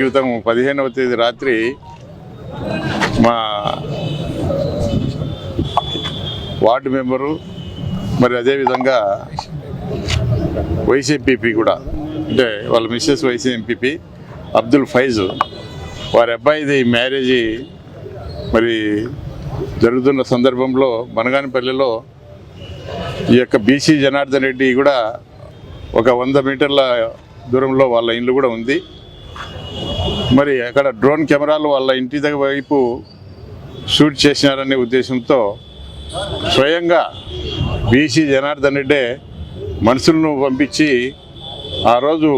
క్రితం 15వ తేదీ రాత్రి మా వార్డు మెంబరు మరి అదేవిధంగా వైస్ ఎంపీపీ కూడా అంటే వాళ్ళ Mrs vice MPP Abdul Faiz వారి అబ్బాయిది మ్యారేజీ మరి జరుగుతున్న సందర్భంలో మనగానిపల్లిలో ఈ యొక్క బీసీ జనార్దన్ రెడ్డి కూడా ఒక 100 మీటర్ల దూరంలో వాళ్ళ ఇల్లు కూడా ఉంది. మరి అక్కడ డ్రోన్ కెమెరాలు వాళ్ళ ఇంటి దగ్గర వైపు షూట్ చేసినారనే ఉద్దేశంతో స్వయంగా బీసీ జనార్దన్ రెడ్డి మనుషులను పంపించి ఆ రోజు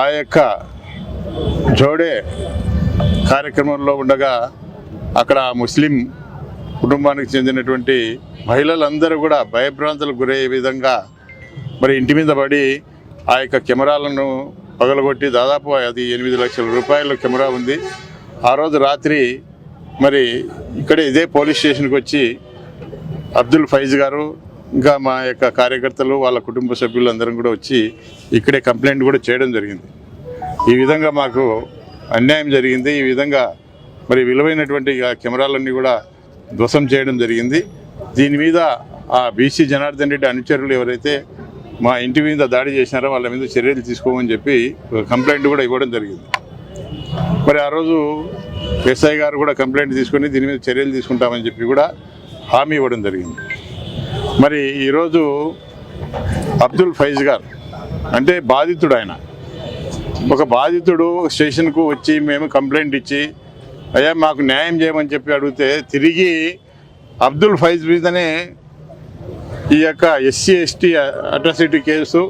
ఆ యొక్క జోడే కార్యక్రమంలో ఉండగా అక్కడ ముస్లిం కుటుంబానికి చెందినటువంటి మహిళలందరూ కూడా భయభ్రాంతులకు గురయ్యే విధంగా మరి ఇంటి మీద పడి ఆ యొక్క కెమెరాలను పగలగొట్టి దాదాపు అది 8 లక్షల రూపాయల కెమెరా ఉంది. ఆ రోజు రాత్రి మరి ఇక్కడే ఇదే పోలీస్ స్టేషన్కి వచ్చి అబ్దుల్ ఫైజ్ గారు ఇంకా మా యొక్క కార్యకర్తలు వాళ్ళ కుటుంబ సభ్యులందరం కూడా వచ్చి ఇక్కడే కంప్లైంట్ కూడా చేయడం జరిగింది. ఈ విధంగా మాకు అన్యాయం జరిగింది. ఈ విధంగా మరి విలువైనటువంటి కెమెరాలన్నీ కూడా ధ్వంసం చేయడం జరిగింది. దీని మీద ఆ బీసీ జనార్దన్ రెడ్డి అనుచరులు ఎవరైతే మా ఇంటి మీద దాడి చేసినారో వాళ్ళ మీద చర్యలు తీసుకోమని చెప్పి కంప్లైంట్ కూడా ఇవ్వడం జరిగింది. మరి ఆ రోజు ఎస్ఐ గారు కూడా కంప్లైంట్ తీసుకొని దీని మీద చర్యలు తీసుకుంటామని చెప్పి కూడా హామీ ఇవ్వడం జరిగింది. మరి ఈరోజు అబ్దుల్ ఫైజ్ గారు అంటే బాధితుడు, ఆయన ఒక బాధితుడు స్టేషన్కు వచ్చి మేము కంప్లైంట్ ఇచ్చి అయ్యా మాకు న్యాయం చేయమని చెప్పి అడిగితే తిరిగి అబ్దుల్ ఫైజ్ మీదనే ఈ యొక్క ఎస్సీ ఎస్టీ అట్రాసిటీ కేసు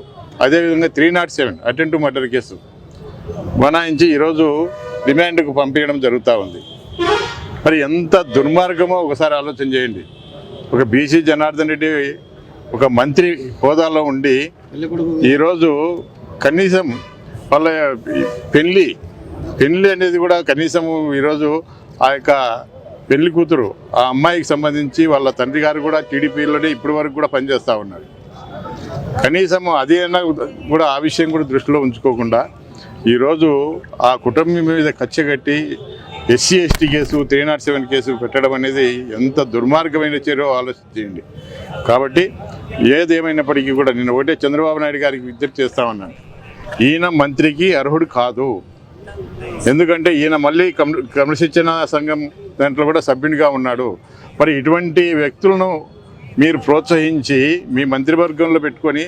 అదేవిధంగా 307 అటెంప్ట్ టు మర్డర్ కేసు బనాయించి ఈరోజు రిమాండ్కు పంపించడం జరుగుతూ ఉంది. మరి ఎంత దుర్మార్గమో ఒకసారి ఆలోచన చేయండి. ఒక బీసీ జనార్దన్ రెడ్డి ఒక మంత్రి హోదాలో ఉండి ఈరోజు కనీసం వాళ్ళ పెళ్ళి అనేది కూడా కనీసము ఈరోజు ఆ యొక్క పెళ్లి కూతురు ఆ అమ్మాయికి సంబంధించి వాళ్ళ తండ్రి గారు కూడా టీడీపీలోనే ఇప్పటి వరకు కూడా పనిచేస్తూ ఉన్నారు. కనీసం అదేనా కూడా ఆ విషయం కూడా దృష్టిలో ఉంచుకోకుండా ఈరోజు ఆ కుటుంబం మీద కచ్చగట్టి ఎస్సీ ఎస్టీ కేసు 307 కేసు పెట్టడం అనేది ఎంత దుర్మార్గమైన చర్య ఆలోచించండి. కాబట్టి ఏదేమైనప్పటికీ కూడా నేను ఒకటే చంద్రబాబు నాయుడు గారికి విజ్ఞప్తి చేస్తామన్నాను, ఈయన మంత్రికి అర్హుడు కాదు. ఎందుకంటే ఈయన మళ్ళీ క్రమశిక్షణ సంఘం దాంట్లో కూడా సభ్యునిగా ఉన్నాడు. మరి ఇటువంటి వ్యక్తులను మీరు ప్రోత్సహించి మీ మంత్రివర్గంలో పెట్టుకొని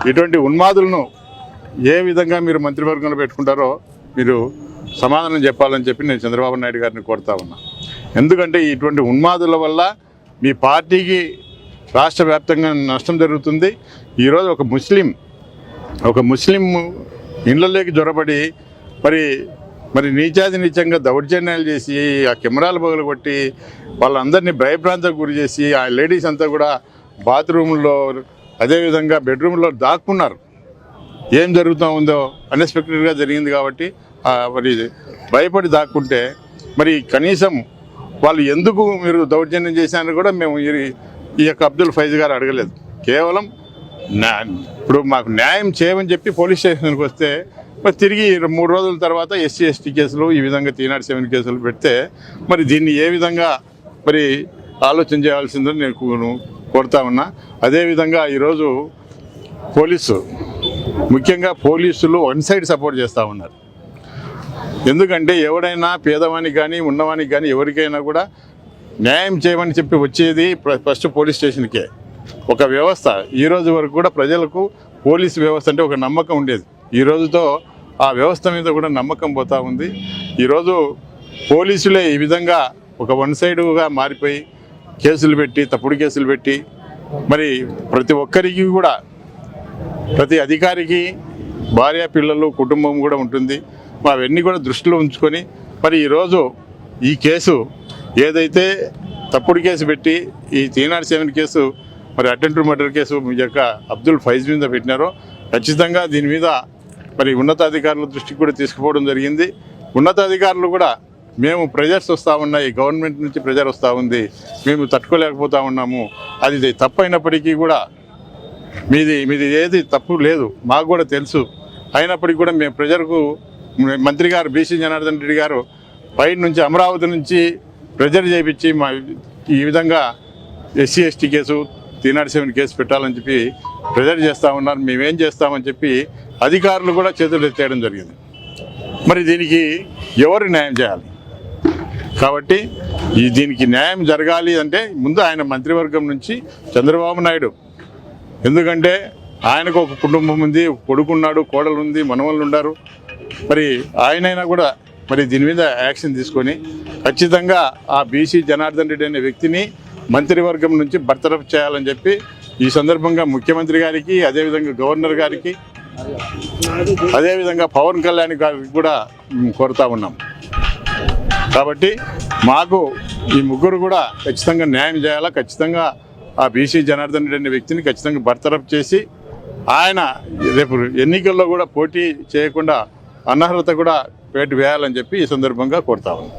ఇటువంటి ఉన్మాదులను ఏ విధంగా మీరు మంత్రివర్గంలో పెట్టుకుంటారో మీరు సమాధానం చెప్పాలని చెప్పి నేను చంద్రబాబు నాయుడు గారిని కోరుతా ఉన్నా. ఎందుకంటే ఇటువంటి ఉన్మాదుల వల్ల మీ పార్టీకి రాష్ట్ర వ్యాప్తంగా నష్టం జరుగుతుంది. ఈరోజు ఒక ముస్లిం ఇళ్లలోకి జొరబడి మరి నీచాది నీచంగా దౌర్జన్యాలు చేసి ఆ కెమెరాలు పగలగొట్టి వాళ్ళందరినీ భయభ్రాంతకు గురి చేసి ఆ లేడీస్ అంతా కూడా బాత్రూంలో అదేవిధంగా బెడ్రూమ్లో దాక్కున్నారు. ఏం జరుగుతూ ఉందో అన్ఎక్స్పెక్టెడ్గా జరిగింది కాబట్టి మరి భయపడి దాక్కుంటే మరి కనీసం వాళ్ళు ఎందుకు మీరు దౌర్జన్యం చేశారని కూడా మేము ఈ యొక్క అబ్దుల్ ఫైజ్ గారు అడగలేదు. కేవలం ఇప్పుడు మాకు న్యాయం చేయమని చెప్పి పోలీస్ స్టేషన్కి వస్తే మరి తిరిగి 3 రోజుల తర్వాత ఎస్సీ ఎస్టీ కేసులు ఈ విధంగా 307 కేసులు పెడితే మరి దీన్ని ఏ విధంగా మరి ఆలోచన చేయాల్సిందని నేను కోరుతా ఉన్నా. అదేవిధంగా ఈరోజు ముఖ్యంగా పోలీసులు వన్ సైడ్ సపోర్ట్ చేస్తూ ఉన్నారు. ఎందుకంటే ఎవడైనా పేదవానికి కానీ ఉన్నవానికి కానీ ఎవరికైనా కూడా న్యాయం చేయమని చెప్పి వచ్చేది ఫస్ట్ పోలీస్ స్టేషన్కే. ఒక వ్యవస్థ ఈ రోజు వరకు కూడా ప్రజలకు పోలీసు వ్యవస్థ అంటే ఒక నమ్మకం ఉండేది. ఈ రోజుతో ఆ వ్యవస్థ మీద కూడా నమ్మకం పోతూ ఉంది. ఈరోజు పోలీసులే ఈ విధంగా ఒక వన్ సైడ్గా మారిపోయి తప్పుడు కేసులు పెట్టి మరి ప్రతి ఒక్కరికి కూడా ప్రతి అధికారికి భార్య పిల్లలు కుటుంబం కూడా ఉంటుంది. అవన్నీ కూడా దృష్టిలో ఉంచుకొని మరి ఈరోజు ఈ కేసు ఏదైతే తప్పుడు కేసు పెట్టి ఈ 307 కేసు మరి అటెంప్ట్ టు మర్డర్ కేసు మీ యొక్క అబ్దుల్ ఫైజ్ మీద పెట్టినారో ఖచ్చితంగా దీని మీద మరి ఉన్నతాధికారుల దృష్టికి కూడా తీసుకుపోవడం జరిగింది. ఉన్నతాధికారులు కూడా మేము ప్రెజర్స్ వస్తూ ఉన్నాయి, గవర్నమెంట్ నుంచి ప్రెజర్ వస్తూ ఉంది, మేము తట్టుకోలేకపోతూ ఉన్నాము, అది తప్పైనప్పటికీ కూడా మీది ఏది తప్పు లేదు మాకు కూడా తెలుసు, అయినప్పటికీ కూడా మేము ప్రెజర్కు మంత్రి గారు బీసీ జనార్దన్ రెడ్డి గారు పై నుంచి అమరావతి నుంచి ప్రెజర్ చేయించి ఈ విధంగా ఎస్సీ ఎస్టీ కేసు 307 కేసు పెట్టాలని చెప్పి ప్రెజర్ చేస్తూ ఉన్నారు. మేమేం చేస్తామని చెప్పి అధికారులు కూడా చేతులు ఎత్తేయడం జరిగింది. మరి దీనికి ఎవరు న్యాయం చేయాలి? కాబట్టి దీనికి న్యాయం జరగాలి అంటే ముందు ఆయన మంత్రివర్గం నుంచి చంద్రబాబు నాయుడు, ఎందుకంటే ఆయనకు ఒక కుటుంబం ఉంది, కొడుకున్నాడు, కోడలు ఉంది, మనవళ్ళు ఉన్నారు. మరి ఆయనైనా కూడా మరి దీని మీద యాక్షన్ తీసుకొని ఖచ్చితంగా ఆ బీసీ జనార్దన్ రెడ్డి అనే వ్యక్తిని మంత్రివర్గం నుంచి బర్తరఫ్ చేయాలని చెప్పి ఈ సందర్భంగా ముఖ్యమంత్రి గారికి, అదేవిధంగా గవర్నర్ గారికి, అదేవిధంగా పవన్ కళ్యాణ్ గారికి కూడా కోరుతా ఉన్నాం. కాబట్టి మాకు ఈ ముగ్గురు కూడా ఖచ్చితంగా న్యాయం చేయాలా. ఖచ్చితంగా ఆ బీసీ జనార్దన్ రెడ్డి అనే వ్యక్తిని ఖచ్చితంగా బర్తరఫ్ చేసి ఆయన రేపు ఎన్నికల్లో కూడా పోటీ చేయకుండా అనర్హత కూడా వేయాలని చెప్పి ఈ సందర్భంగా కోరుతా ఉన్నాం.